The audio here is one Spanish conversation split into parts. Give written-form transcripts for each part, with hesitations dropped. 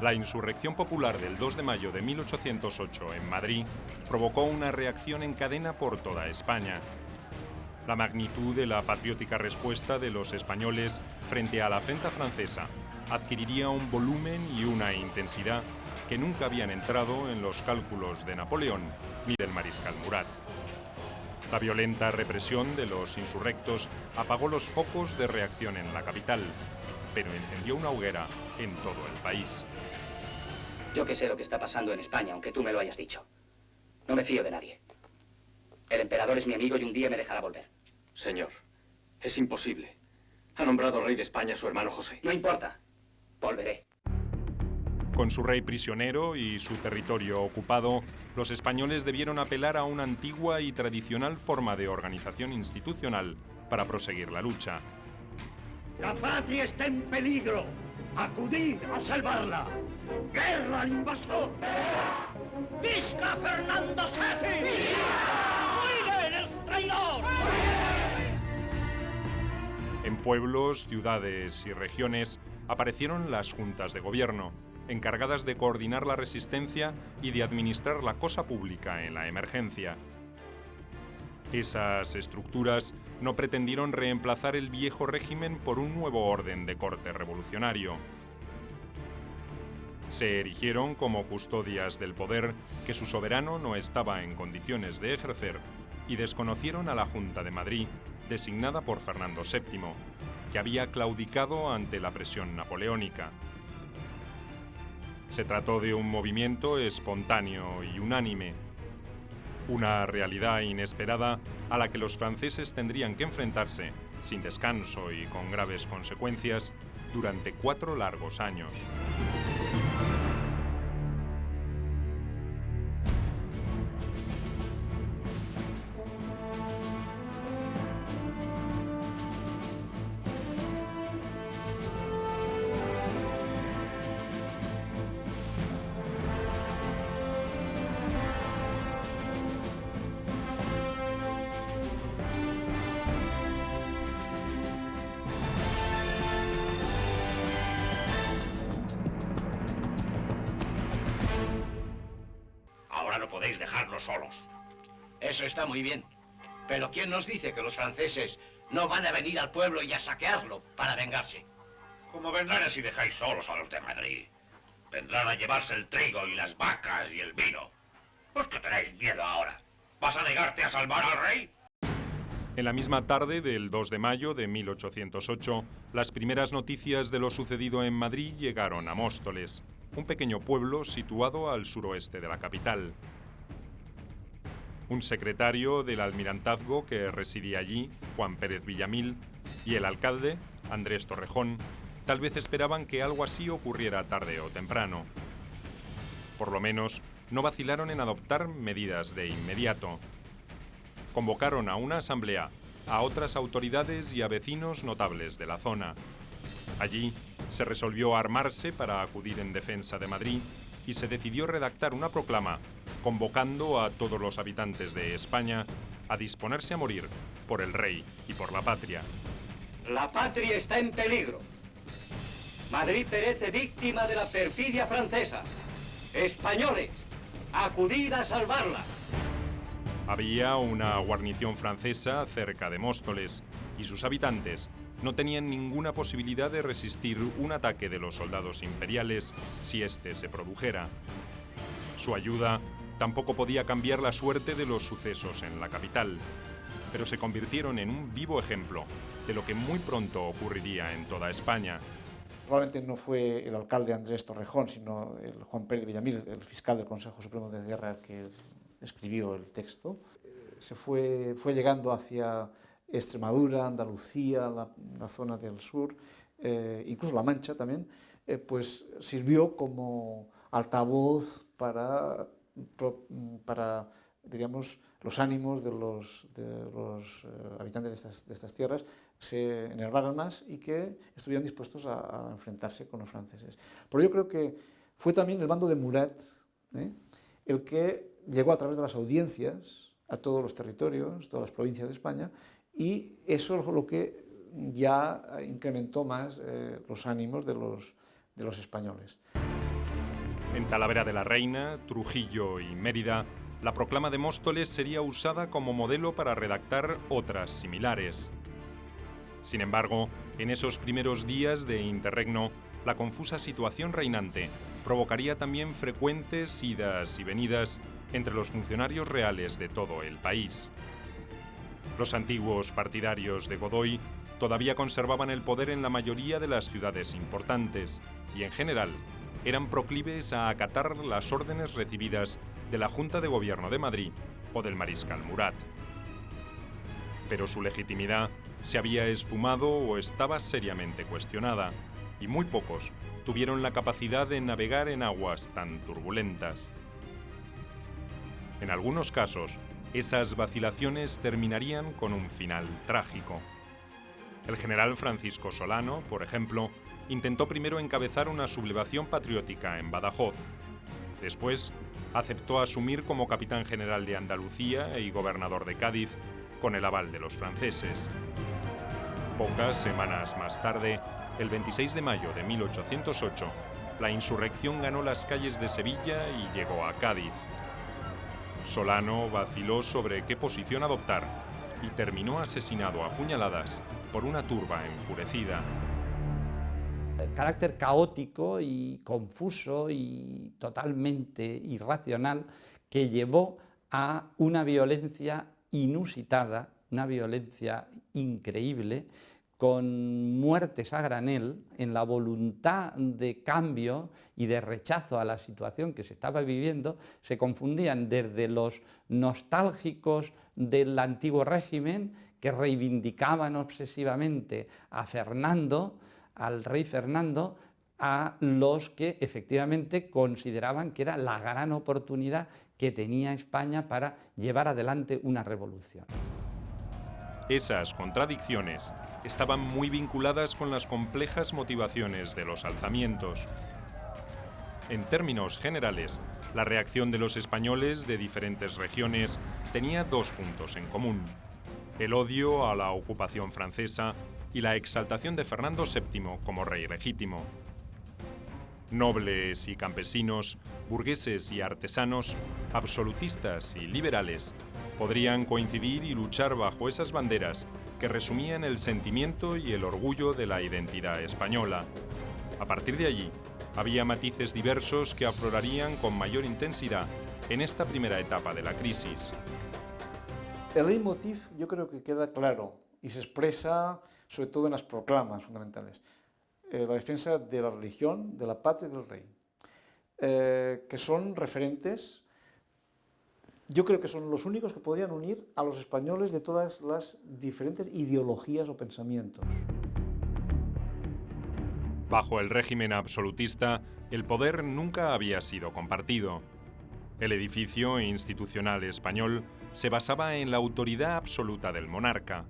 La insurrección popular del 2 de mayo de 1808 en Madrid provocó una reacción en cadena por toda España. La magnitud de la patriótica respuesta de los españoles frente a la afrenta francesa adquiriría un volumen y una intensidad que nunca habían entrado en los cálculos de Napoleón ni del mariscal Murat. La violenta represión de los insurrectos apagó los focos de reacción en la capital, pero encendió una hoguera en todo el país. Yo que sé lo que está pasando en España, aunque tú me lo hayas dicho. No me fío de nadie. El emperador es mi amigo y un día me dejará volver. Señor, es imposible. Ha nombrado rey de España a su hermano José. No importa. Volveré. Con su rey prisionero y su territorio ocupado, los españoles debieron apelar a una antigua y tradicional forma de organización institucional para proseguir la lucha. La patria está en peligro. ¡Acudid a salvarla! ¡Guerra al invasor! ¡Visca Fernando VII! ¡Muere el traidor! En pueblos, ciudades y regiones aparecieron las juntas de gobierno, encargadas de coordinar la resistencia y de administrar la cosa pública en la emergencia. Esas estructuras no pretendieron reemplazar el viejo régimen por un nuevo orden de corte revolucionario. Se erigieron como custodias del poder que su soberano no estaba en condiciones de ejercer y desconocieron a la Junta de Madrid, designada por Fernando VII, que había claudicado ante la presión napoleónica. Se trató de un movimiento espontáneo y unánime, una realidad inesperada a la que los franceses tendrían que enfrentarse, sin descanso y con graves consecuencias, durante 4 largos años. Ahora no podéis dejarnos solos. Eso está muy bien. Pero ¿quién nos dice que los franceses no van a venir al pueblo y a saquearlo para vengarse? ¿Cómo vendrán si dejáis solos a los de Madrid? Vendrán a llevarse el trigo y las vacas y el vino. ¿Pues que tenéis miedo ahora? ¿Vas a negarte a salvar al rey? En la misma tarde del 2 de mayo de 1808, las primeras noticias de lo sucedido en Madrid llegaron a Móstoles, un pequeño pueblo situado al suroeste de la capital. Un secretario del almirantazgo que residía allí, Juan Pérez Villamil, y el alcalde, Andrés Torrejón, tal vez esperaban que algo así ocurriera tarde o temprano. Por lo menos, no vacilaron en adoptar medidas de inmediato. Convocaron a una asamblea, a otras autoridades y a vecinos notables de la zona. Allí se resolvió armarse para acudir en defensa de Madrid y se decidió redactar una proclama convocando a todos los habitantes de España a disponerse a morir por el rey y por la patria. La patria está en peligro. Madrid perece víctima de la perfidia francesa. Españoles, acudid a salvarla. Había una guarnición francesa cerca de Móstoles y sus habitantes no tenían ninguna posibilidad de resistir un ataque de los soldados imperiales si éste se produjera. Su ayuda tampoco podía cambiar la suerte de los sucesos en la capital, pero se convirtieron en un vivo ejemplo de lo que muy pronto ocurriría en toda España. Probablemente no fue el alcalde Andrés Torrejón, sino el Juan Pérez Villamil, el fiscal del Consejo Supremo de Guerra que escribió el texto. Se fue llegando hacia Extremadura, Andalucía, la zona del sur, incluso La Mancha también, pues sirvió como altavoz para diríamos, los ánimos de los habitantes de estas tierras se enervaran más y que estuvieran dispuestos a enfrentarse con los franceses. Pero yo creo que fue también el bando de Murat el que llegó a través de las audiencias a todos los territorios, todas las provincias de España, y eso es lo que ya incrementó más los ánimos de los españoles. En Talavera de la Reina, Trujillo y Mérida, la proclama de Móstoles sería usada como modelo para redactar otras similares. Sin embargo, en esos primeros días de interregno, la confusa situación reinante provocaría también frecuentes idas y venidas entre los funcionarios reales de todo el país. Los antiguos partidarios de Godoy todavía conservaban el poder en la mayoría de las ciudades importantes y, en general, eran proclives a acatar las órdenes recibidas de la Junta de Gobierno de Madrid o del mariscal Murat. Pero su legitimidad se había esfumado o estaba seriamente cuestionada, y muy pocos tuvieron la capacidad de navegar en aguas tan turbulentas. En algunos casos, esas vacilaciones terminarían con un final trágico. El general Francisco Solano, por ejemplo, intentó primero encabezar una sublevación patriótica en Badajoz. Después, aceptó asumir como capitán general de Andalucía y gobernador de Cádiz, con el aval de los franceses. Pocas semanas más tarde, el 26 de mayo de 1808, la insurrección ganó las calles de Sevilla y llegó a Cádiz. Solano vaciló sobre qué posición adoptar y terminó asesinado a puñaladas por una turba enfurecida. El carácter caótico y confuso y totalmente irracional que llevó a una violencia inusitada, una violencia increíble, con muertes a granel, en la voluntad de cambio y de rechazo a la situación que se estaba viviendo. Se confundían desde los nostálgicos del antiguo régimen, que reivindicaban obsesivamente a Fernando, al rey Fernando, a los que efectivamente consideraban que era la gran oportunidad que tenía España para llevar adelante una revolución. Esas contradicciones estaban muy vinculadas con las complejas motivaciones de los alzamientos. En términos generales, la reacción de los españoles de diferentes regiones tenía dos puntos en común: el odio a la ocupación francesa y la exaltación de Fernando VII como rey legítimo. Nobles y campesinos, burgueses y artesanos, absolutistas y liberales, podrían coincidir y luchar bajo esas banderas que resumían el sentimiento y el orgullo de la identidad española. A partir de allí, había matices diversos que aflorarían con mayor intensidad en esta primera etapa de la crisis. El leitmotiv yo creo que queda claro y se expresa sobre todo en las proclamas fundamentales. La defensa de la religión, de la patria y del rey, que son referentes. Yo creo que son los únicos que podían unir a los españoles de todas las diferentes ideologías o pensamientos. Bajo el régimen absolutista, el poder nunca había sido compartido. El edificio institucional español se basaba en la autoridad absoluta del monarca.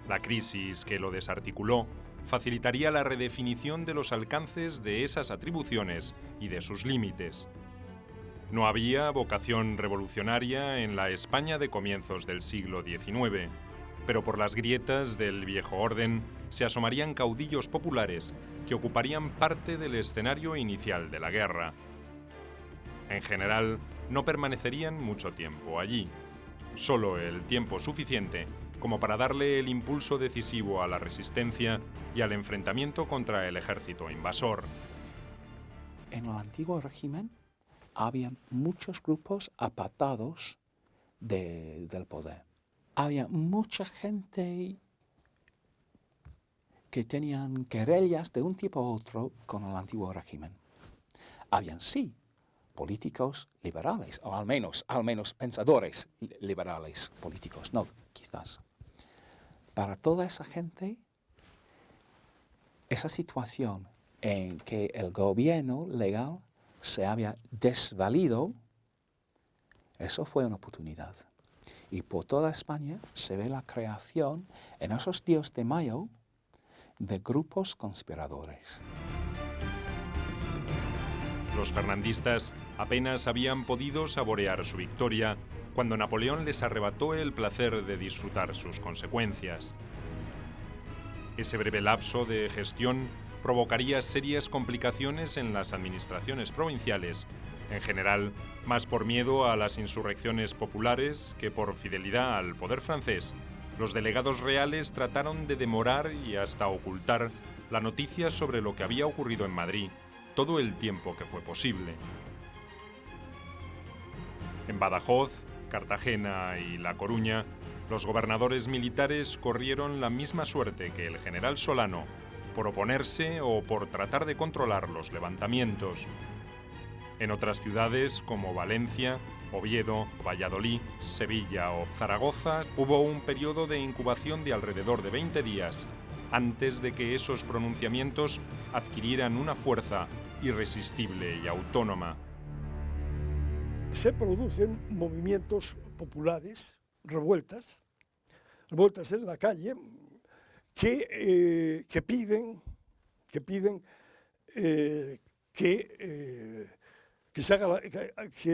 La crisis que lo desarticuló facilitaría la redefinición de los alcances de esas atribuciones y de sus límites. No había vocación revolucionaria en la España de comienzos del siglo XIX, pero por las grietas del viejo orden se asomarían caudillos populares que ocuparían parte del escenario inicial de la guerra. En general, no permanecerían mucho tiempo allí, solo el tiempo suficiente como para darle el impulso decisivo a la resistencia y al enfrentamiento contra el ejército invasor. En el antiguo régimen había muchos grupos apartados del poder. Había mucha gente que tenían querellas de un tipo u otro con el antiguo régimen. Habían sí políticos liberales, o al menos pensadores liberales políticos, no, quizás. Para toda esa gente, esa situación en que el gobierno legal se había desvalido, eso fue una oportunidad. Y por toda España se ve la creación, en esos días de mayo, de grupos conspiradores. Los fernandistas apenas habían podido saborear su victoria cuando Napoleón les arrebató el placer de disfrutar sus consecuencias. Ese breve lapso de gestión provocaría serias complicaciones en las administraciones provinciales, en general más por miedo a las insurrecciones populares que por fidelidad al poder francés. Los delegados reales trataron de demorar y hasta ocultar la noticia sobre lo que había ocurrido en Madrid todo el tiempo que fue posible. En Badajoz, Cartagena y La Coruña, los gobernadores militares corrieron la misma suerte que el general Solano, por oponerse o por tratar de controlar los levantamientos. En otras ciudades como Valencia, Oviedo, Valladolid, Sevilla o Zaragoza hubo un periodo de incubación de alrededor de 20 días antes de que esos pronunciamientos adquirieran una fuerza irresistible y autónoma. Se producen movimientos populares, revueltas en la calle, que piden que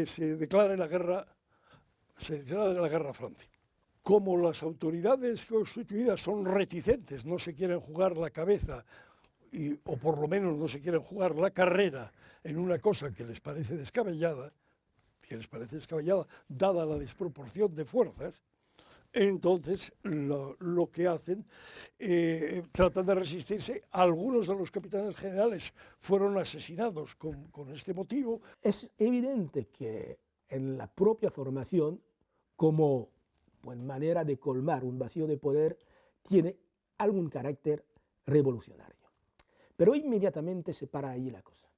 se declare la guerra a Francia. Como las autoridades constituidas son reticentes, no se quieren jugar la cabeza, o por lo menos no se quieren jugar la carrera en una cosa que les parece descabellada, dada la desproporción de fuerzas, entonces lo que hacen, tratan de resistirse. Algunos de los capitanes generales fueron asesinados con este motivo. Es evidente que en la propia formación, como manera de colmar un vacío de poder, tiene algún carácter revolucionario. Pero inmediatamente se para ahí la cosa,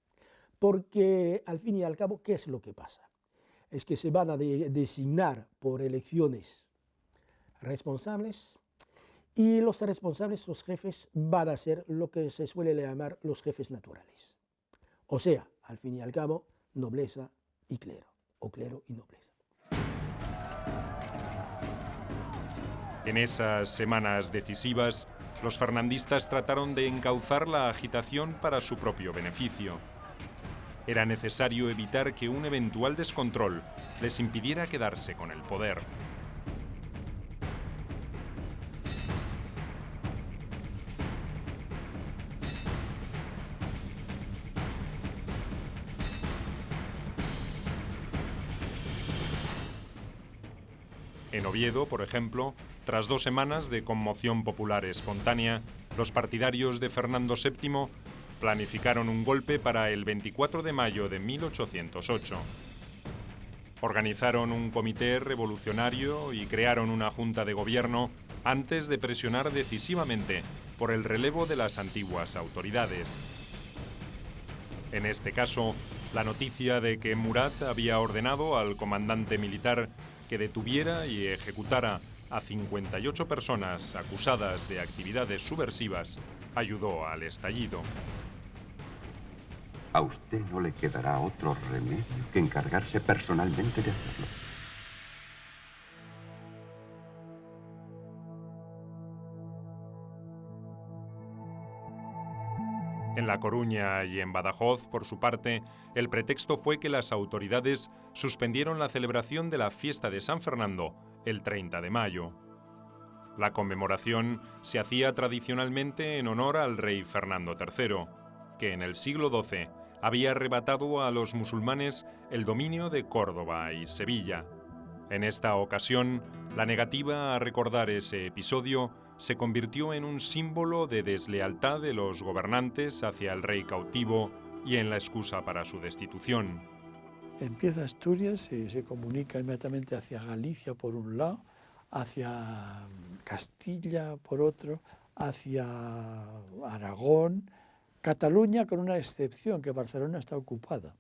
porque al fin y al cabo, ¿qué es lo que pasa? Es que se van a designar por elecciones responsables, y los responsables, los jefes, van a ser lo que se suele llamar los jefes naturales. O sea, al fin y al cabo, nobleza y clero, o clero y nobleza. En esas semanas decisivas, los fernandistas trataron de encauzar la agitación para su propio beneficio. Era necesario evitar que un eventual descontrol les impidiera quedarse con el poder. En Oviedo, por ejemplo, tras 2 semanas de conmoción popular espontánea, los partidarios de Fernando VII planificaron un golpe para el 24 de mayo de 1808. Organizaron un comité revolucionario y crearon una junta de gobierno antes de presionar decisivamente por el relevo de las antiguas autoridades. En este caso, la noticia de que Murat había ordenado al comandante militar que detuviera y ejecutara a 58 personas acusadas de actividades subversivas ayudó al estallido. A usted no le quedará otro remedio que encargarse personalmente de hacerlo. En La Coruña y en Badajoz, por su parte, el pretexto fue que las autoridades suspendieron la celebración de la fiesta de San Fernando el 30 de mayo. La conmemoración se hacía tradicionalmente en honor al rey Fernando III, que en el siglo XII había arrebatado a los musulmanes el dominio de Córdoba y Sevilla. En esta ocasión, la negativa a recordar ese episodio se convirtió en un símbolo de deslealtad de los gobernantes hacia el rey cautivo y en la excusa para su destitución. Empieza Asturias y se comunica inmediatamente hacia Galicia por un lado, hacia Castilla por otro, hacia Aragón, Cataluña, con una excepción, que Barcelona está ocupada.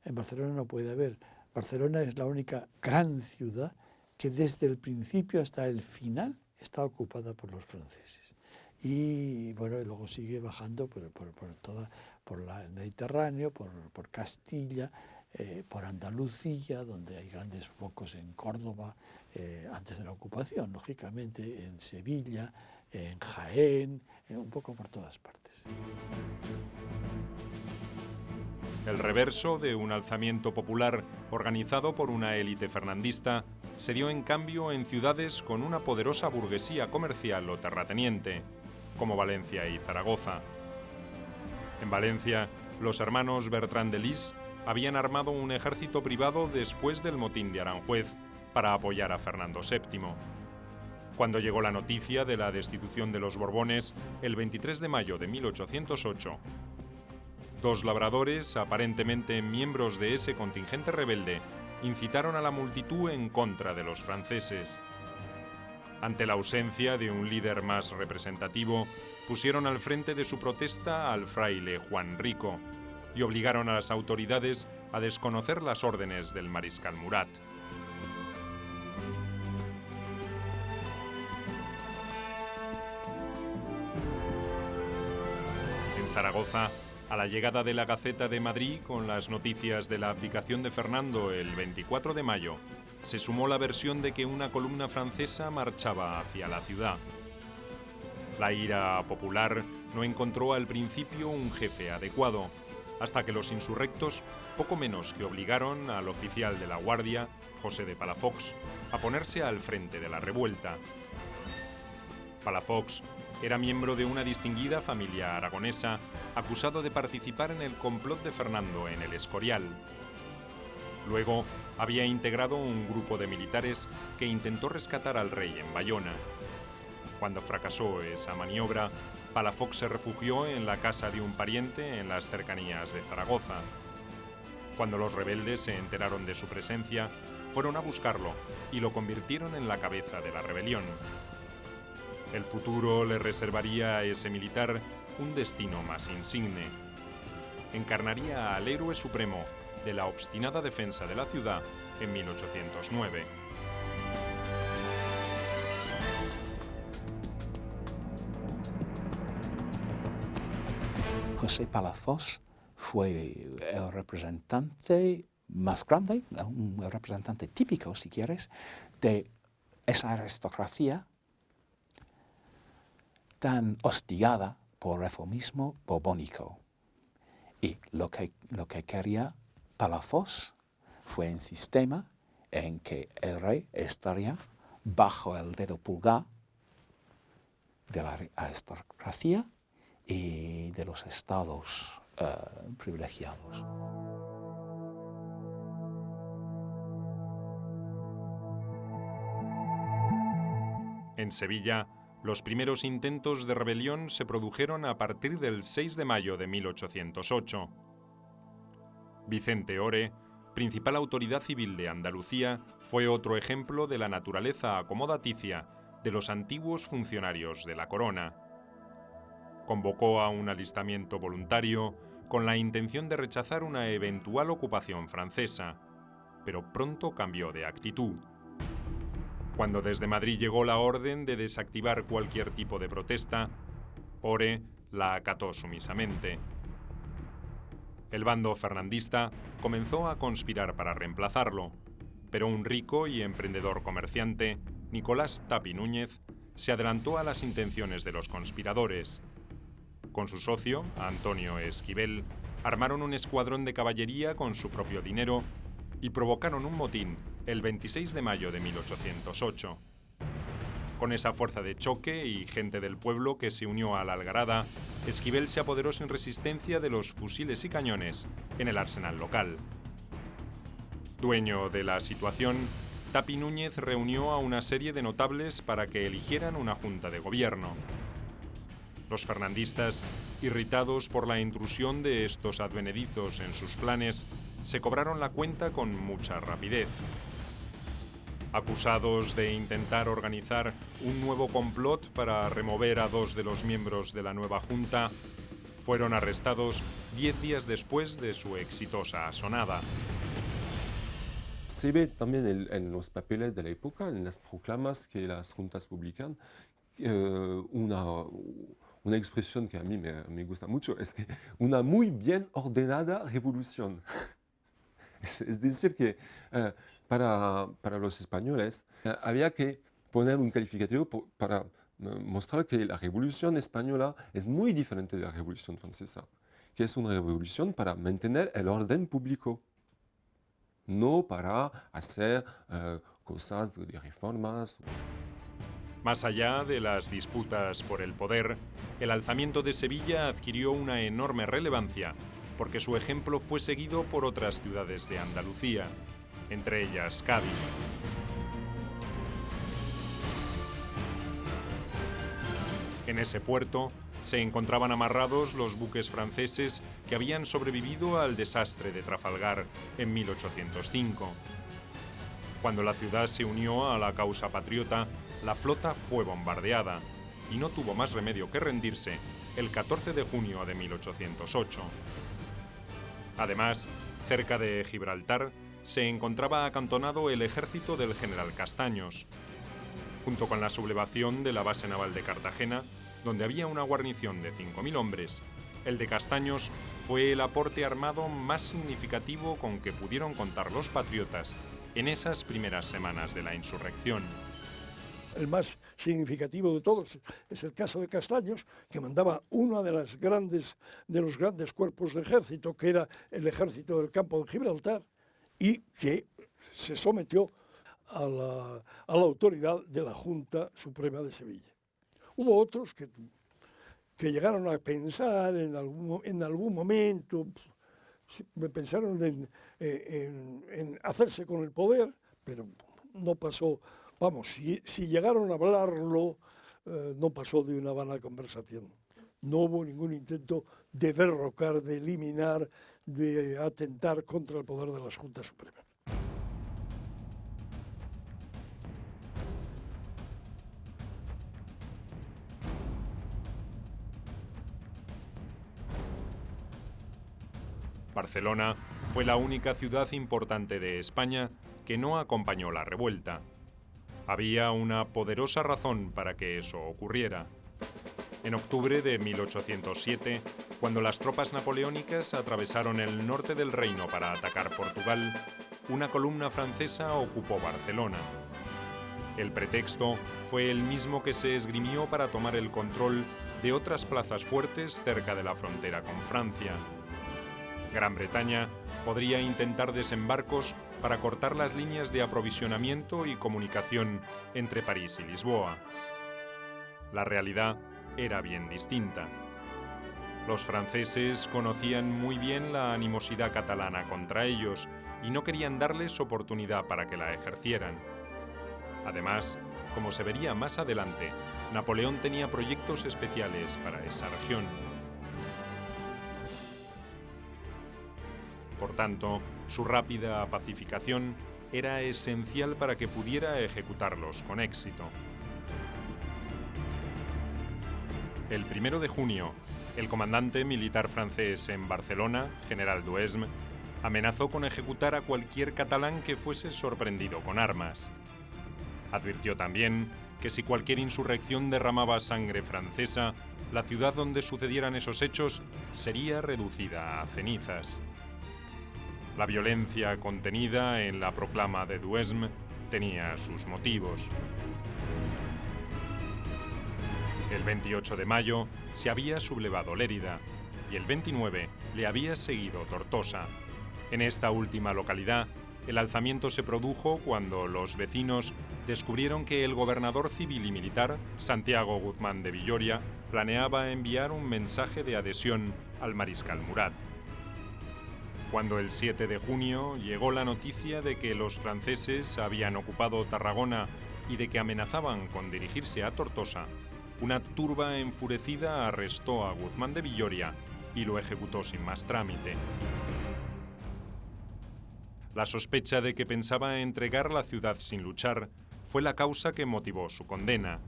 En Barcelona no puede haber. Barcelona es la única gran ciudad que desde el principio hasta el final está ocupada por los franceses. Y bueno, y luego sigue bajando por el Mediterráneo, por Castilla, por Andalucía, donde hay grandes focos en Córdoba, antes de la ocupación, lógicamente, en Sevilla, en Jaén, un poco por todas partes. El reverso de un alzamiento popular organizado por una élite fernandista se dio en cambio en ciudades con una poderosa burguesía comercial o terrateniente, como Valencia y Zaragoza. En Valencia, los hermanos Bertrand de Lis habían armado un ejército privado después del motín de Aranjuez para apoyar a Fernando VII. Cuando llegó la noticia de la destitución de los Borbones, el 23 de mayo de 1808, dos labradores, aparentemente miembros de ese contingente rebelde, incitaron a la multitud en contra de los franceses. Ante la ausencia de un líder más representativo, pusieron al frente de su protesta al fraile Juan Rico y obligaron a las autoridades a desconocer las órdenes del mariscal Murat. En Zaragoza, a la llegada de la Gaceta de Madrid con las noticias de la abdicación de Fernando el 24 de mayo, se sumó la versión de que una columna francesa marchaba hacia la ciudad. La ira popular no encontró al principio un jefe adecuado, hasta que los insurrectos poco menos que obligaron al oficial de la Guardia, José de Palafox, a ponerse al frente de la revuelta. Palafox era miembro de una distinguida familia aragonesa, acusado de participar en el complot de Fernando en el Escorial. Luego, había integrado un grupo de militares que intentó rescatar al rey en Bayona. Cuando fracasó esa maniobra, Palafox se refugió en la casa de un pariente en las cercanías de Zaragoza. Cuando los rebeldes se enteraron de su presencia, fueron a buscarlo y lo convirtieron en la cabeza de la rebelión. El futuro le reservaría a ese militar un destino más insigne. Encarnaría al héroe supremo de la obstinada defensa de la ciudad en 1809. José Palafox fue el representante más grande, un representante típico, si quieres, de esa aristocracia tan hostigada por el reformismo borbónico. Y lo que quería Palafox fue un sistema en que el rey estaría bajo el dedo pulgar de la aristocracia y de los estados privilegiados. En Sevilla, los primeros intentos de rebelión se produjeron a partir del 6 de mayo de 1808. Vicente Ore, principal autoridad civil de Andalucía, fue otro ejemplo de la naturaleza acomodaticia de los antiguos funcionarios de la corona. Convocó a un alistamiento voluntario con la intención de rechazar una eventual ocupación francesa, pero pronto cambió de actitud. Cuando desde Madrid llegó la orden de desactivar cualquier tipo de protesta, Ore la acató sumisamente. El bando fernandista comenzó a conspirar para reemplazarlo, pero un rico y emprendedor comerciante, Nicolás Tapi Núñez, se adelantó a las intenciones de los conspiradores. Con su socio, Antonio Esquivel, armaron un escuadrón de caballería con su propio dinero y provocaron un motín el 26 de mayo de 1808. Con esa fuerza de choque y gente del pueblo que se unió a la algarada, Esquivel se apoderó sin resistencia de los fusiles y cañones en el arsenal local. Dueño de la situación, Tapi Núñez reunió a una serie de notables para que eligieran una junta de gobierno. Los fernandistas, irritados por la intrusión de estos advenedizos en sus planes, se cobraron la cuenta con mucha rapidez. Acusados de intentar organizar un nuevo complot para remover a dos de los miembros de la nueva junta, fueron arrestados 10 días después de su exitosa asonada. Se ve también en los papeles de la época, en las proclamas que las juntas publican, una expresión que a mí me gusta mucho, es que una muy bien ordenada revolución. Es decir, que para los españoles había que poner un calificativo para mostrar que la revolución española es muy diferente de la revolución francesa, que es una revolución para mantener el orden público, no para hacer cosas de reformas. Más allá de las disputas por el poder, el alzamiento de Sevilla adquirió una enorme relevancia porque su ejemplo fue seguido por otras ciudades de Andalucía, entre ellas Cádiz. En ese puerto se encontraban amarrados los buques franceses que habían sobrevivido al desastre de Trafalgar en 1805. Cuando la ciudad se unió a la causa patriota, la flota fue bombardeada y no tuvo más remedio que rendirse el 14 de junio de 1808. Además, cerca de Gibraltar se encontraba acantonado el ejército del general Castaños. Junto con la sublevación de la base naval de Cartagena, donde había una guarnición de 5.000 hombres, el de Castaños fue el aporte armado más significativo con que pudieron contar los patriotas en esas primeras semanas de la insurrección. El más significativo de todos es el caso de Castaños, que mandaba uno de los grandes cuerpos de ejército, que era el ejército del campo de Gibraltar, y que se sometió a la autoridad de la Junta Suprema de Sevilla. Hubo otros que llegaron a pensar en algún momento, pensaron en hacerse con el poder, pero no pasó. Vamos, si llegaron a hablarlo, no pasó de una vana conversación. No hubo ningún intento de derrocar, de eliminar, de atentar contra el poder de las Juntas Supremas. Barcelona fue la única ciudad importante de España que no acompañó la revuelta. Había una poderosa razón para que eso ocurriera. En octubre de 1807, cuando las tropas napoleónicas atravesaron el norte del reino para atacar Portugal, una columna francesa ocupó Barcelona. El pretexto fue el mismo que se esgrimió para tomar el control de otras plazas fuertes cerca de la frontera con Francia. Gran Bretaña podría intentar desembarcos para cortar las líneas de aprovisionamiento y comunicación entre París y Lisboa. La realidad era bien distinta. Los franceses conocían muy bien la animosidad catalana contra ellos y no querían darles oportunidad para que la ejercieran. Además, como se vería más adelante, Napoleón tenía proyectos especiales para esa región. Por tanto, su rápida pacificación era esencial para que pudiera ejecutarlos con éxito. El 1 de junio, el comandante militar francés en Barcelona, general Duhesme, amenazó con ejecutar a cualquier catalán que fuese sorprendido con armas. Advirtió también que si cualquier insurrección derramaba sangre francesa, la ciudad donde sucedieran esos hechos sería reducida a cenizas. La violencia contenida en la proclama de Duhesme tenía sus motivos. El 28 de mayo se había sublevado Lérida y el 29 le había seguido Tortosa. En esta última localidad, el alzamiento se produjo cuando los vecinos descubrieron que el gobernador civil y militar, Santiago Guzmán de Villoria, planeaba enviar un mensaje de adhesión al mariscal Murat. Cuando el 7 de junio llegó la noticia de que los franceses habían ocupado Tarragona y de que amenazaban con dirigirse a Tortosa, una turba enfurecida arrestó a Guzmán de Villoria y lo ejecutó sin más trámite. La sospecha de que pensaba entregar la ciudad sin luchar fue la causa que motivó su condena.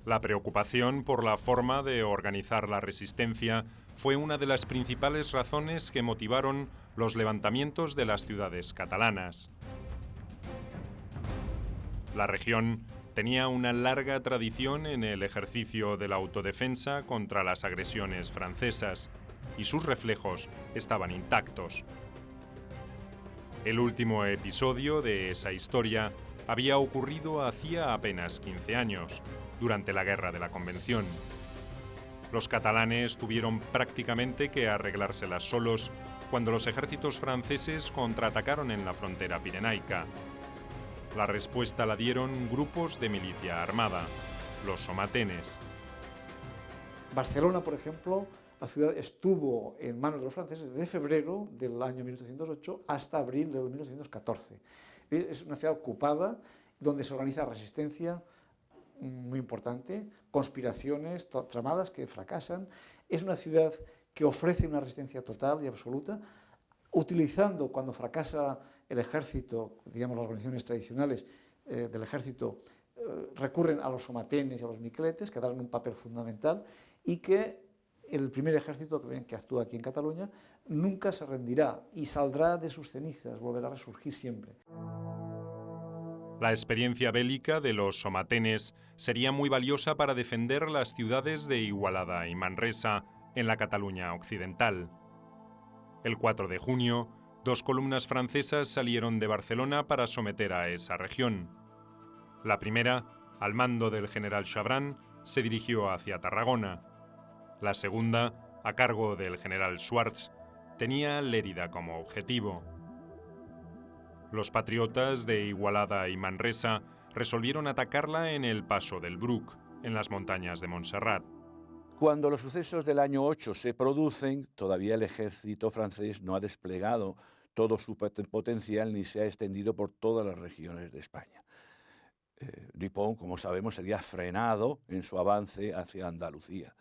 La preocupación por la forma de organizar la resistencia fue una de las principales razones que motivaron los levantamientos de las ciudades catalanas. La región tenía una larga tradición en el ejercicio de la autodefensa contra las agresiones francesas, y sus reflejos estaban intactos. El último episodio de esa historia había ocurrido hacía apenas 15 años, durante la Guerra de la Convención. Los catalanes tuvieron prácticamente que arreglárselas solos cuando los ejércitos franceses contraatacaron en la frontera pirenaica. La respuesta la dieron grupos de milicia armada, los somatenes. Barcelona, por ejemplo, la ciudad estuvo en manos de los franceses desde febrero del año 1808 hasta abril de 1814. Es una ciudad ocupada donde se organiza resistencia muy importante, conspiraciones tramadas que fracasan. Es una ciudad que ofrece una resistencia total y absoluta, utilizando cuando fracasa el ejército, digamos las organizaciones tradicionales del ejército, recurren a los somatenes y a los miqueletes, que dan un papel fundamental, y que el primer ejército que actúa aquí en Cataluña nunca se rendirá y saldrá de sus cenizas, volverá a resurgir siempre. La experiencia bélica de los somatenes sería muy valiosa para defender las ciudades de Igualada y Manresa en la Cataluña occidental. El 4 de junio, 2 columnas francesas salieron de Barcelona para someter a esa región. La primera, al mando del general Chabran, se dirigió hacia Tarragona. La segunda, a cargo del general Schwartz, tenía Lérida como objetivo. Los patriotas de Igualada y Manresa resolvieron atacarla en el paso del Bruc, en las montañas de Montserrat. Cuando los sucesos del año 8 se producen, todavía el ejército francés no ha desplegado todo su potencial ni se ha extendido por todas las regiones de España. Dupont, como sabemos, sería frenado en su avance hacia Andalucía.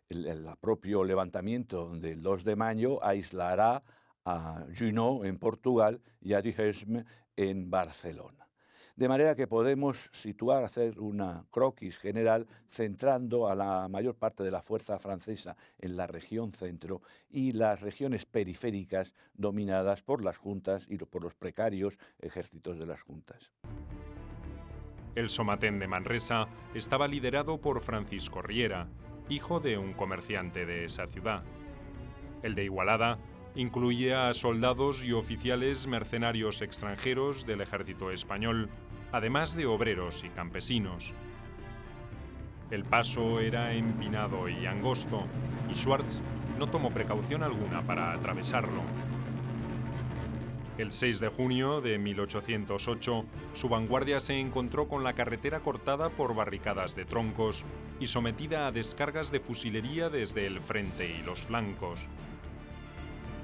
El propio levantamiento del 2 de mayo aislará a Junot en Portugal y a Duhesme en Barcelona. De manera que podemos situar, hacer una croquis general centrando a la mayor parte de la fuerza francesa en la región centro y las regiones periféricas dominadas por las juntas y por los precarios ejércitos de las juntas. El somatén de Manresa estaba liderado por Francisco Riera, hijo de un comerciante de esa ciudad. El de Igualada incluía a soldados y oficiales mercenarios extranjeros del ejército español, además de obreros y campesinos. El paso era empinado y angosto, y Schwartz no tomó precaución alguna para atravesarlo. El 6 de junio de 1808, su vanguardia se encontró con la carretera cortada por barricadas de troncos y sometida a descargas de fusilería desde el frente y los flancos.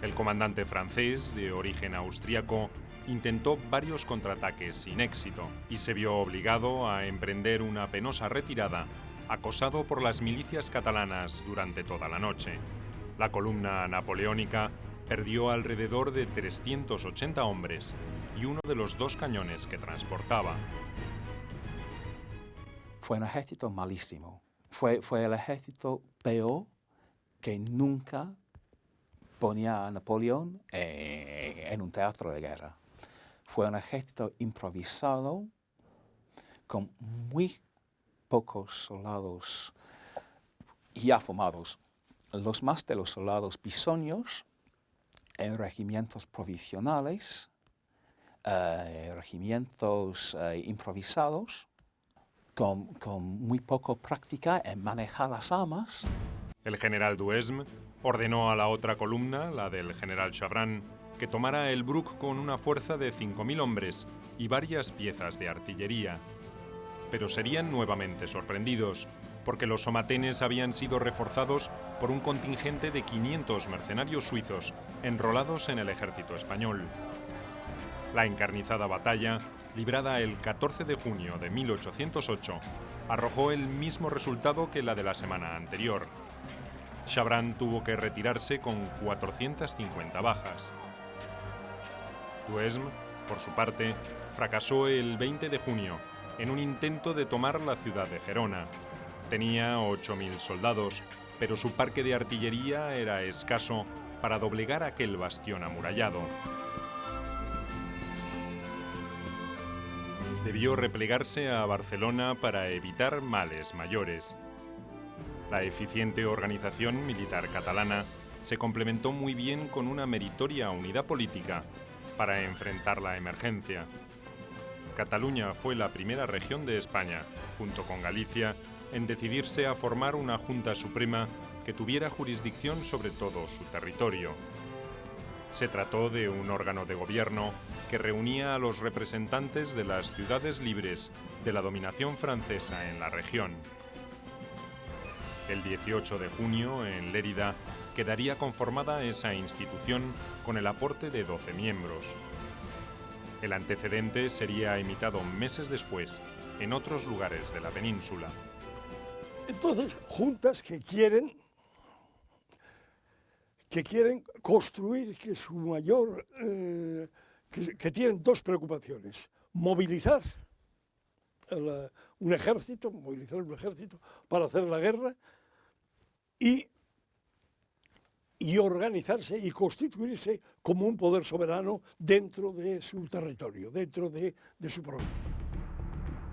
El comandante francés, de origen austriaco, intentó varios contraataques sin éxito y se vio obligado a emprender una penosa retirada, acosado por las milicias catalanas durante toda la noche. La columna napoleónica perdió alrededor de 380 hombres y uno de los 2 cañones que transportaba. Fue un ejército malísimo. Fue el ejército peor que nunca ponía a Napoleón en un teatro de guerra. Fue un ejército improvisado con muy pocos soldados ya formados. Los más de los soldados bisoños en regimientos provisionales, regimientos improvisados, con muy poca práctica en manejar las armas. El general Duhesme ordenó a la otra columna, la del general Chabran, que tomara el Bruc con una fuerza de 5.000 hombres y varias piezas de artillería. Pero serían nuevamente sorprendidos, porque los somatenes habían sido reforzados por un contingente de 500 mercenarios suizos enrolados en el ejército español. La encarnizada batalla, librada el 14 de junio de 1808, arrojó el mismo resultado que la de la semana anterior. Chabran tuvo que retirarse con 450 bajas. Duhesme, por su parte, fracasó el 20 de junio en un intento de tomar la ciudad de Gerona. Tenía 8.000 soldados, pero su parque de artillería era escaso para doblegar aquel bastión amurallado. Debió replegarse a Barcelona para evitar males mayores. La eficiente organización militar catalana se complementó muy bien con una meritoria unidad política para enfrentar la emergencia. Cataluña fue la primera región de España, junto con Galicia, en decidirse a formar una Junta Suprema que tuviera jurisdicción sobre todo su territorio. Se trató de un órgano de gobierno que reunía a los representantes de las ciudades libres de la dominación francesa en la región. El 18 de junio, en Lérida, quedaría conformada esa institución con el aporte de 12 miembros. El antecedente sería imitado meses después en otros lugares de la península. Entonces, juntas que quieren construir que su mayor, que tienen dos preocupaciones: movilizar un ejército para hacer la guerra y organizarse y constituirse como un poder soberano dentro de su territorio, dentro de su provincia.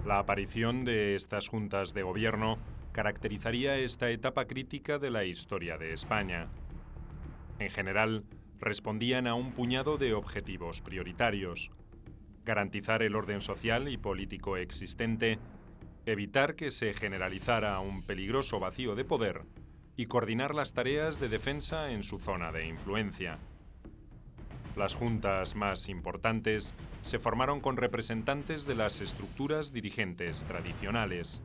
La aparición de estas juntas de gobierno caracterizaría esta etapa crítica de la historia de España. En general, respondían a un puñado de objetivos prioritarios: garantizar el orden social y político existente, evitar que se generalizara un peligroso vacío de poder y coordinar las tareas de defensa en su zona de influencia. Las juntas más importantes se formaron con representantes de las estructuras dirigentes tradicionales.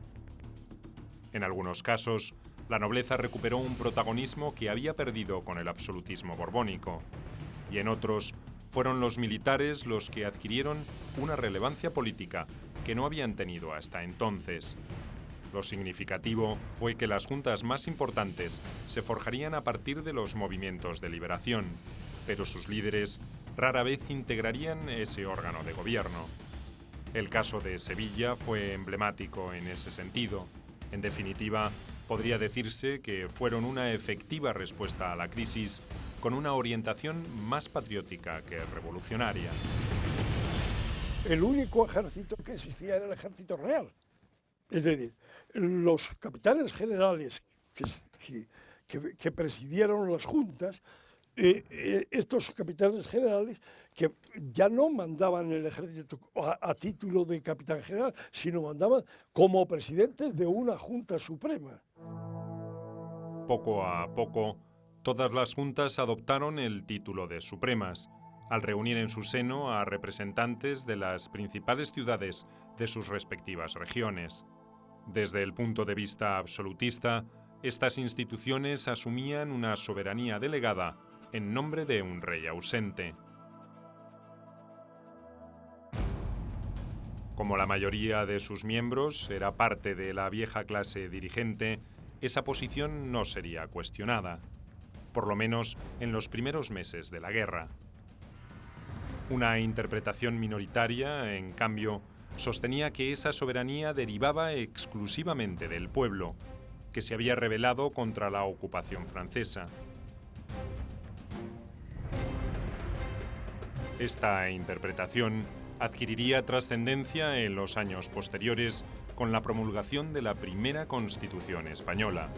En algunos casos, la nobleza recuperó un protagonismo que había perdido con el absolutismo borbónico, y en otros fueron los militares los que adquirieron una relevancia política que no habían tenido hasta entonces. Lo significativo fue que las juntas más importantes se forjarían a partir de los movimientos de liberación, pero sus líderes rara vez integrarían ese órgano de gobierno. El caso de Sevilla fue emblemático en ese sentido. En definitiva, podría decirse que fueron una efectiva respuesta a la crisis con una orientación más patriótica que revolucionaria. El único ejército que existía era el ejército real. Es decir, los capitanes generales que presidieron las juntas, estos capitanes generales que ya no mandaban el ejército a título de capitán general, sino mandaban como presidentes de una junta suprema. Poco a poco, todas las juntas adoptaron el título de supremas, al reunir en su seno a representantes de las principales ciudades de sus respectivas regiones. Desde el punto de vista absolutista, estas instituciones asumían una soberanía delegada en nombre de un rey ausente. Como la mayoría de sus miembros era parte de la vieja clase dirigente, esa posición no sería cuestionada, por lo menos en los primeros meses de la guerra. Una interpretación minoritaria, en cambio, sostenía que esa soberanía derivaba exclusivamente del pueblo, que se había rebelado contra la ocupación francesa. Esta interpretación adquiriría trascendencia en los años posteriores con la promulgación de la primera Constitución española.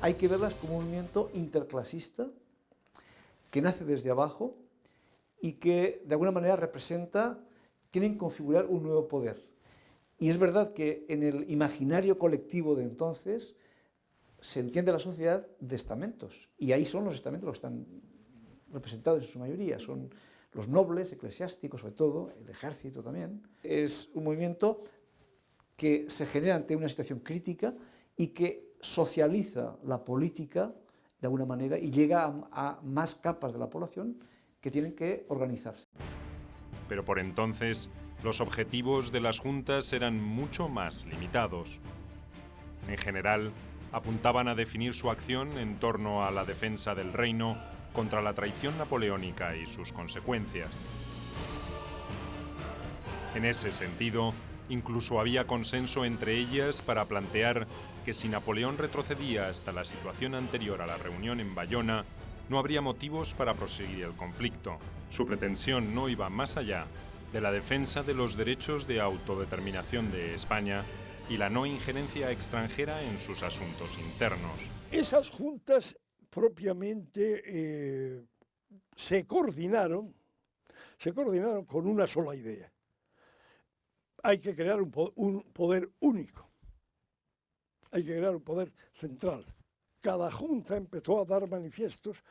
Hay que verlas como un movimiento interclasista que nace desde abajo y que de alguna manera tienen que configurar un nuevo poder. Y es verdad que en el imaginario colectivo de entonces se entiende la sociedad de estamentos, y ahí son los estamentos los que están representados en su mayoría, son los nobles, eclesiásticos sobre todo, el ejército también. Es un movimiento que se genera ante una situación crítica y que socializa la política de alguna manera y llega a más capas de la población que tienen que organizarse. Pero por entonces, los objetivos de las juntas eran mucho más limitados. En general, apuntaban a definir su acción en torno a la defensa del reino contra la traición napoleónica y sus consecuencias. En ese sentido, incluso había consenso entre ellas para plantear que si Napoleón retrocedía hasta la situación anterior a la reunión en Bayona, no habría motivos para proseguir el conflicto. Su pretensión no iba más allá de la defensa de los derechos de autodeterminación de España y la no injerencia extranjera en sus asuntos internos. Esas juntas propiamente se coordinaron con una sola idea. Hay que crear un poder único. Hay que crear un poder central. Cada junta empezó a dar manifiestos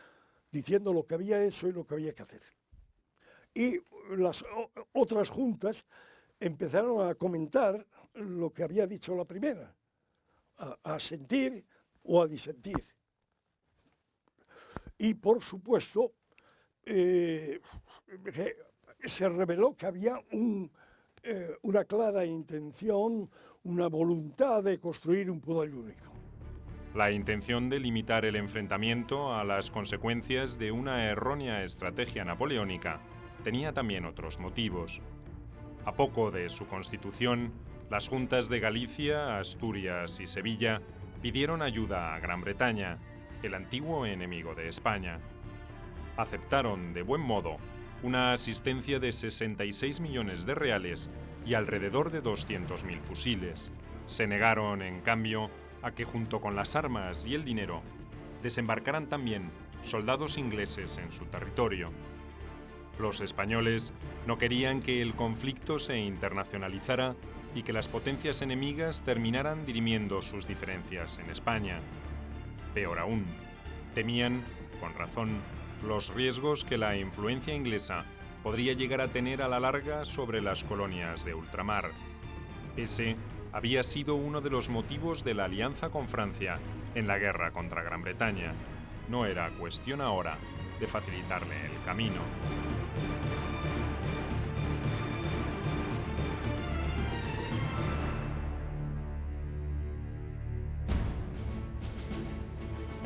diciendo lo que había hecho y lo que había que hacer. Y las otras juntas empezaron a comentar lo que había dicho la primera, a sentir o a disentir. Y por supuesto, se reveló que había una clara intención, una voluntad de construir un poder único. La intención de limitar el enfrentamiento a las consecuencias de una errónea estrategia napoleónica tenía también otros motivos. A poco de su constitución, las juntas de Galicia, Asturias y Sevilla pidieron ayuda a Gran Bretaña, el antiguo enemigo de España. Aceptaron de buen modo una asistencia de 66 millones de reales y alrededor de 200.000 fusiles. Se negaron, en cambio, a que junto con las armas y el dinero desembarcaran también soldados ingleses en su territorio. Los españoles no querían que el conflicto se internacionalizara y que las potencias enemigas terminaran dirimiendo sus diferencias en España. Peor aún, temían, con razón, los riesgos que la influencia inglesa podría llegar a tener a la larga sobre las colonias de ultramar. Ese había sido uno de los motivos de la alianza con Francia en la guerra contra Gran Bretaña. No era cuestión ahora de facilitarle el camino.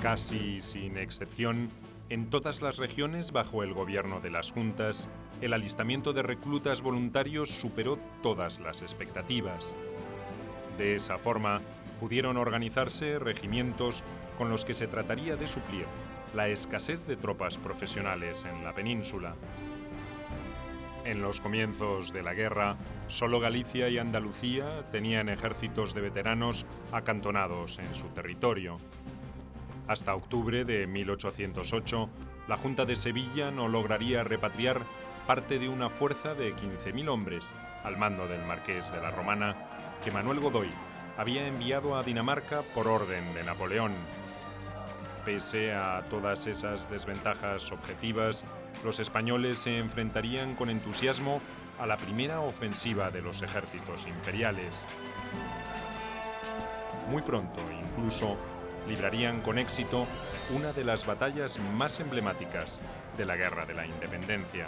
Casi sin excepción, en todas las regiones bajo el gobierno de las juntas, el alistamiento de reclutas voluntarios superó todas las expectativas. De esa forma, pudieron organizarse regimientos con los que se trataría de suplir la escasez de tropas profesionales en la península. En los comienzos de la guerra, solo Galicia y Andalucía tenían ejércitos de veteranos acantonados en su territorio. Hasta octubre de 1808, la Junta de Sevilla no lograría repatriar parte de una fuerza de 15.000 hombres al mando del marqués de la Romana que Manuel Godoy había enviado a Dinamarca por orden de Napoleón. Pese a todas esas desventajas objetivas, los españoles se enfrentarían con entusiasmo a la primera ofensiva de los ejércitos imperiales. Muy pronto, incluso, librarían con éxito una de las batallas más emblemáticas de la Guerra de la Independencia.